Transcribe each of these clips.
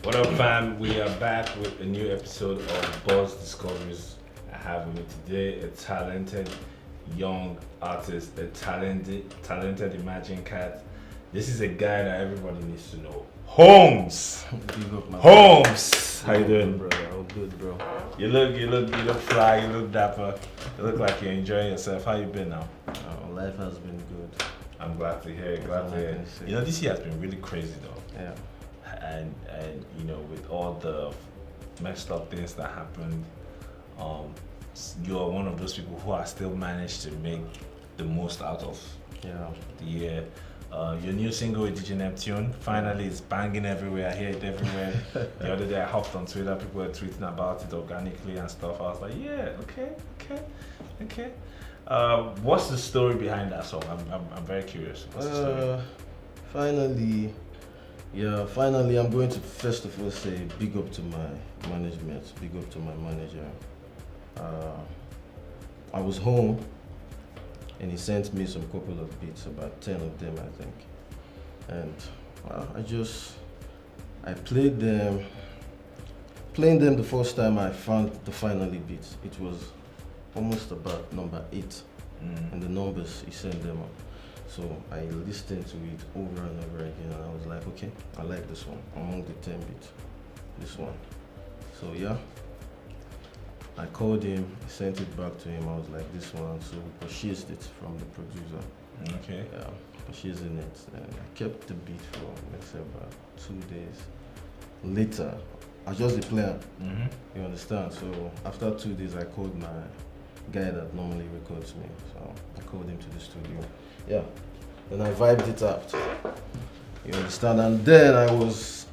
What up, fam? We are back with a new episode of Buzz Discoveries. I have with me today a talented young artist, a talented Imagine Cat. This is a guy that everybody needs to know. Holmes. Big up, man. Holmes. How you doing, bro? All good, bro. You look fly. You look dapper. You look like you're enjoying yourself. How you been now? Life has been good. I'm glad to hear it. Glad to hear it. You know, this year has been really crazy though. Yeah. And you know, with all the messed up things that happened, you're one of those people who are still managed to make the most out of the year. Your new single with DJ Neptune finally is banging everywhere. I hear it everywhere. The other day I hopped on Twitter, people were tweeting about it organically and stuff. I was like, yeah, okay. What's the story behind that song? I'm very curious. What's the story? Finally, I'm going to first of all say big up to my management, big up to my manager. I was home and he sent me some couple of beats, about 10 of them I think. And I played them. Playing them the first time I found the finally beats. It was almost about number 8 and the numbers he sent them up. So I listened to it over and over again and I was like, okay, I like this one. Among the 10 beats, this one. So yeah, I called him, sent it back to him. I was like, this one. So we purchased it from the producer. Okay. Yeah, purchasing it. And I kept the beat for, let's say, about 2 days. Later, I just the player. You understand? So after 2 days, I called my guy that normally records me. So I called him to the studio. Yeah, then I vibed it out. You understand? And then I was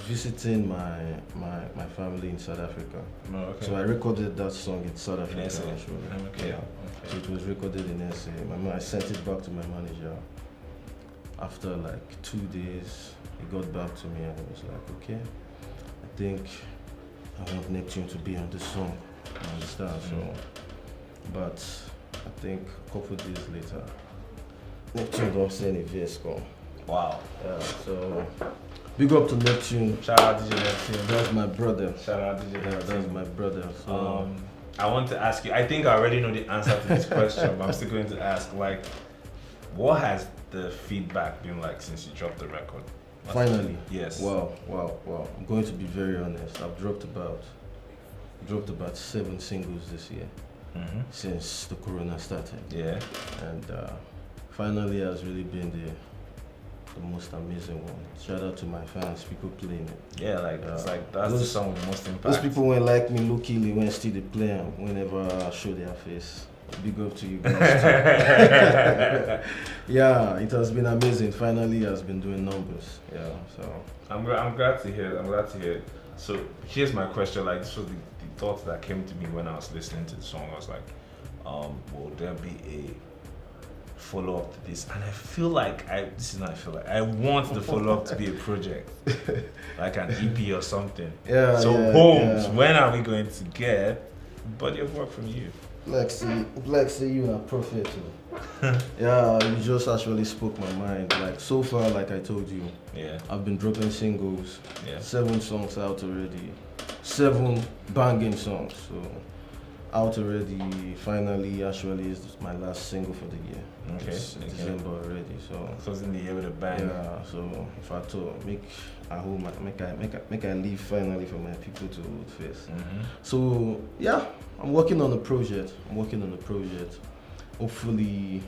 visiting my family in South Africa. Oh, okay. So I recorded that song in South Africa. In SA. Actually. Okay. Yeah. So it was recorded in SA. I sent it back to my manager. After like 2 days, he got back to me and he was like, okay, I think I want Neptune to be on this song. You understand? So, but I think a couple of days later, Neptune don't send a VS call. Wow. Yeah, so big up to Neptune. Shout out DJ Neptune. That's my brother. Shout out DJ Yeah, Neptune. that's my brother. So I want to ask you, I think I already know the answer to this question, but I'm still going to ask, like, what has the feedback been like since you dropped the record? finally. Yes. Wow. I'm going to be very honest. I've dropped about 7 singles this year since the corona started. Yeah. And finally has really been the most amazing one. Shout out to my fans, people playing it. Yeah, like it's like that's the song with the most impact. Those people won't like me low-key when still they play them whenever I show their face. Big up to you guys. Yeah, it has been amazing. Finally has been doing numbers. Yeah, so I'm glad to hear it. I'm glad to hear it. So here's my question, like this was the thought that came to me when I was listening to the song. I was like, will there be a follow-up to this? And I feel like I want the follow-up to be a project, like an EP or something. yeah. So yeah, Holmes, yeah. when are we going to get body of work from you? Black say you are prophet too. Yeah, you just actually spoke my mind. Like so far, like I told you, Yeah. I've been dropping singles. Yeah. 7 songs out already. 7 banging songs. So out already. Finally, actually, is my last single for the year. Okay. It's December already. So Closing the year with a bang. yeah. So if I told make I leave finally for my people to hold first. So yeah, I'm working on a project. Hopefully,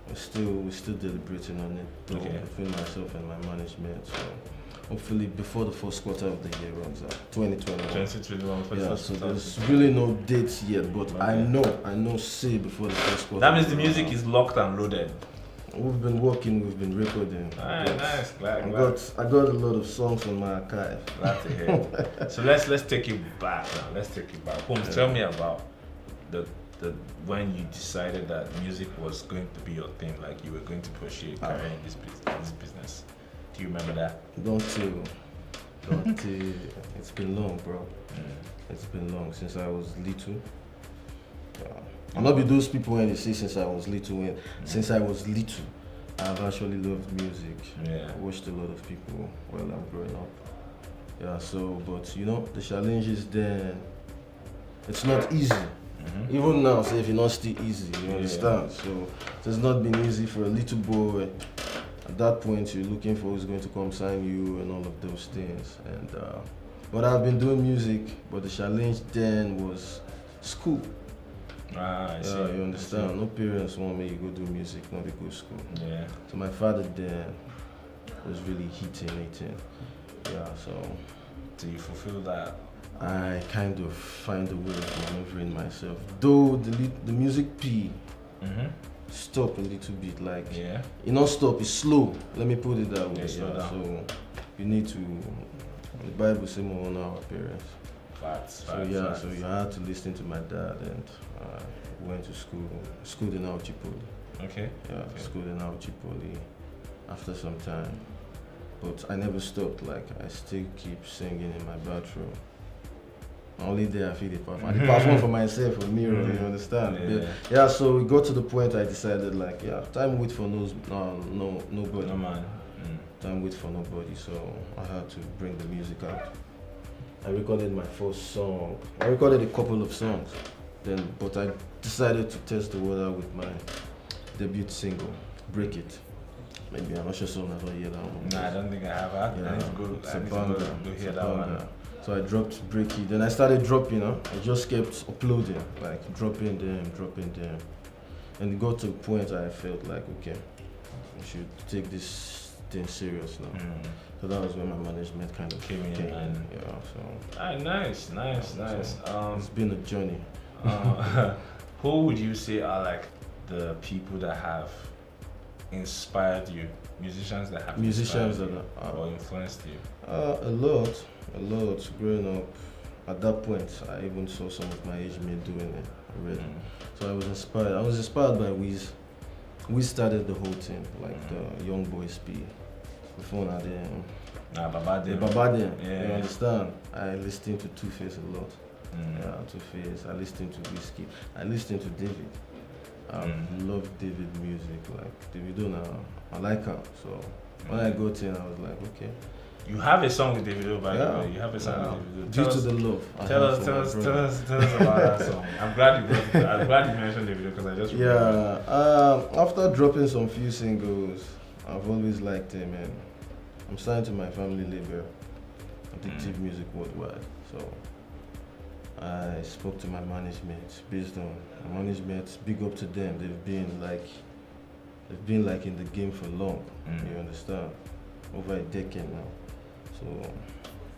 we're still deliberating on it though, Okay. between myself and my management. So hopefully before the first quarter of the year runs out, 2021. 2021 for the Yeah, first so time. there's really no dates yet, but I Okay. know say before the first quarter. That means the music is locked and loaded. We've been working, we've been recording. Alright, nice. Glad. I got a lot of songs on my archive. Glad to hear. So let's take you back now. Let's take you back. Holmes, tell me about the when you decided that music was going to be your thing, like you were going to pursue a career in this business. Do you remember that? Don't it's been long, bro. It's been long since I was little. I'm not be those people when they say since I was little. Since I was little, I've actually loved music. Yeah. I watched a lot of people while I'm growing up. Yeah, so, but you know, the challenges then, it's not easy. Even now, say if you're not still easy, you understand? So, it's not been easy for a little boy. At that point, you're looking for who's going to come sign you and all of those things. And, but I've been doing music, but the challenge then was school. I see. You understand? No parents want me to go do music, not to go to school. Yeah. So my father then was really hitting. Yeah, so Do you fulfill that? I kind of find a way of maneuvering myself. Though the music P stop a little bit, like you not stop, it's slow. Let me put it that way. So you need to. The Bible says more on our parents. Facts. So you had to listen to my dad, and went to school in Auchipoli. Okay. Yeah, school in Auchipoli. After some time, but I never stopped. Like I still keep singing in my bathroom. Only there I feel the perform. I perform for myself, for mirror. You understand? Yeah. So we got to the point I decided like, time wait for nobody. No man. Time wait for nobody. So I had to bring the music out. I recorded my first song. I recorded a couple of songs, but I decided to test the water with my debut single, "Break It." Maybe I'm not sure someone has heard that one. Nah, I don't think I have. I need to go hear that one. So I dropped "Break It." Then I started dropping. I just kept uploading, like dropping them, and it got to a point I felt like, okay, I should take this thing serious now. So that was when my management kind of came in. Nice. It's been a journey. Who would you say are like the people that have inspired you? Musicians that have inspired you or influenced you? A lot. Growing up, at that point, I even saw some of my age mates doing it already. So I was inspired. I was inspired by Wiz. Wiz started the whole thing, like the Young Boys P. Before now, Babade. You understand? I listened to Two-Face a lot. Two-Face. I listened to Whiskey. I listened to David. I love David music. Like Davido now, I like him. So when I got in, I was like, okay. You have a song with Davido, by the way. You have a song with Davido. Due to the love. Tell us about that song. I'm glad you mentioned Davido because I just remember. After dropping some few singles, I've always liked him, and I'm signed to my family label, Addictive Music Worldwide. So I spoke to my management. Based on my management, big up to them. They've been like in the game for long. You understand? Over a decade now. So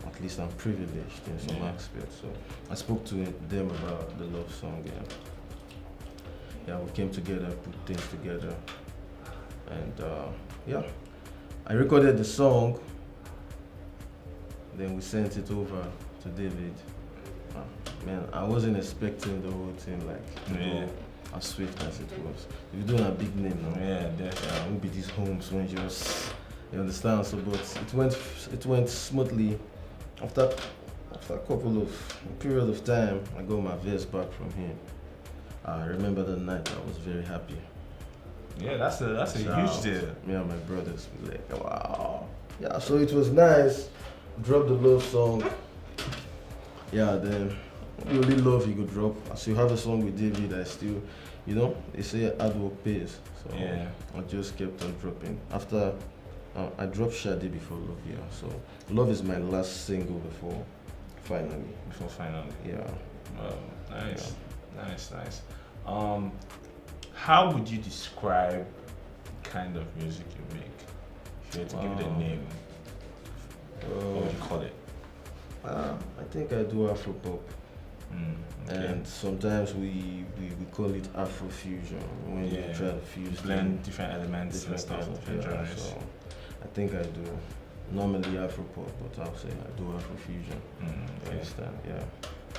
at least I'm privileged in some aspects. So I spoke to them about the love song. We came together, put things together, and I recorded the song. Then we sent it over to David. Man, I wasn't expecting the whole thing like go as swift as it was. If you're doing a big name now, definitely. Won't be these Holmes when you understand. So, but it went smoothly. After a couple of period of time, I got my verse back from him. I remember the night. I was very happy. Yeah, that's a huge deal. Me and my brothers were like, wow. Yeah, so it was nice. Drop the love song. Then you really love you could drop. As you have a song with David, I still, they say hard work pays. So I just kept on dropping. After I dropped Shadi before Love, So Love is my last single before Finally. Yeah. Nice. How would you describe the kind of music you make? If you had to give it a name, what would you call it? I think I do Afropop. And sometimes we call it Afrofusion when you try to fuse blend different elements and stuff. So I think I do normally Afropop, but I'll say I do Afrofusion. You understand?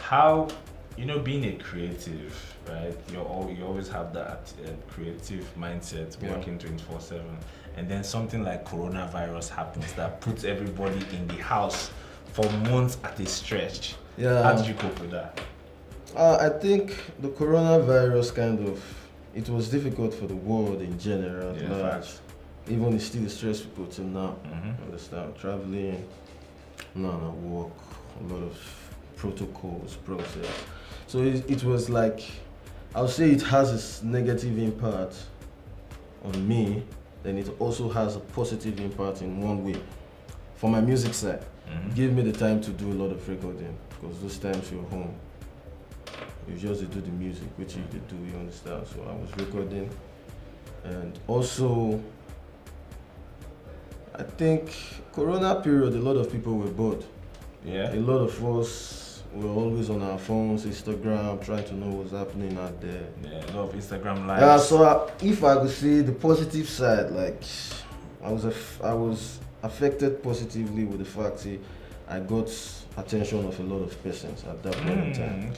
How, being a creative, right? You always have that creative mindset, working 24/7, and then something like coronavirus happens that puts everybody in the house for months at a stretch. How did you cope with that? I think the coronavirus it was difficult for the world in general at large. Even it's still a stress people till now. Understand? Traveling, work, a lot of protocols, process. So it was like, I'll say it has its negative impact on me, then it also has a positive impact in one way. For my music side, it gave me the time to do a lot of recording, because those times you're home, you just do the music, which you do, you understand? So I was recording, and also, I think Corona period, a lot of people were bored. Yeah. A lot of us were always on our phones, Instagram, trying to know what's happening out there. Yeah, a lot of Instagram lives. Yeah, so if I could see the positive side, like I was affected positively with the fact that I got attention of a lot of persons at that point in time.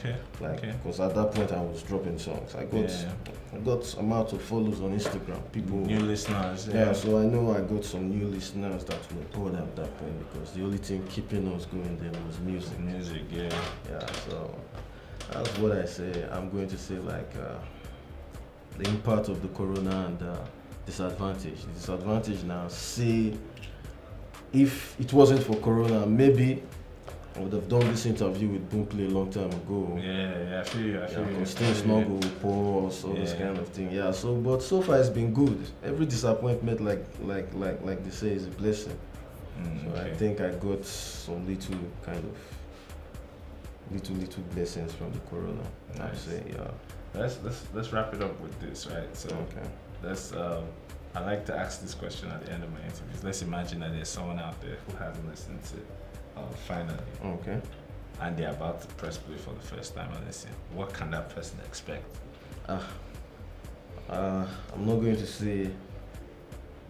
Because at that point I was dropping songs. I got amount of follows on Instagram. People, new listeners. Yeah, so I know I got some new listeners that were bored at that point, because the only thing keeping us going then was music. Music, yeah. Yeah, so that's what I say. I'm going to say like the impact of the corona and disadvantage. The disadvantage now, say if it wasn't for corona, maybe I would have done this interview with Boomplay a long time ago. Yeah, I feel you. Because things not go pause, all this kind of thing. Yeah, so but so far it's been good. Every disappointment, like they say, is a blessing. So I think I got some little blessings from the corona. Nice. I'd say, yeah. Let's wrap it up with this, right? So let's I like to ask this question at the end of my interviews. Let's imagine that there's someone out there who hasn't listened to finally. Okay. And they're about to press play for the first time and listen. What can that person expect? I'm not going to say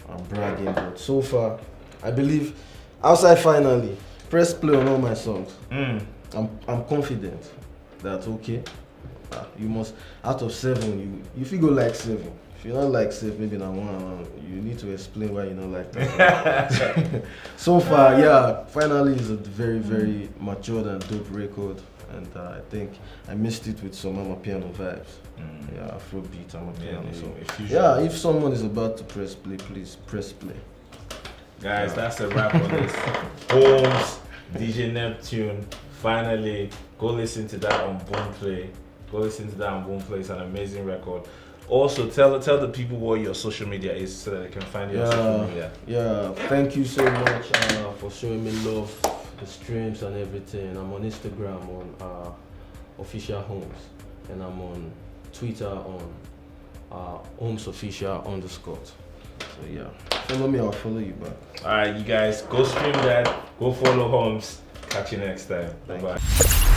I'm bragging, but so far, I believe outside finally, press play on all my songs. I'm confident that you must, out of 7, you feel go like 7. If you don't like 7, maybe not 1, you need to explain why you don't like that. So far, yeah, finally is a very, very matured and dope record, and I think I mixed it with some Amapiano vibes. Yeah, Afrobeat, Amapiano. Yeah, if someone is about to press play, please press play. Guys, that's a wrap on this. Holmes, DJ Neptune. Finally, go listen to that on Boomplay. It's an amazing record. Also, tell the people what your social media is so that they can find you on social media. Yeah, thank you so much for showing me love, the streams and everything. I'm on Instagram on official Holmes, and I'm on Twitter on HolmesOfficial_. So yeah, follow me, I'll follow you back. Alright, you guys, go stream that, go follow Holmes. Catch you next time. Bye-bye.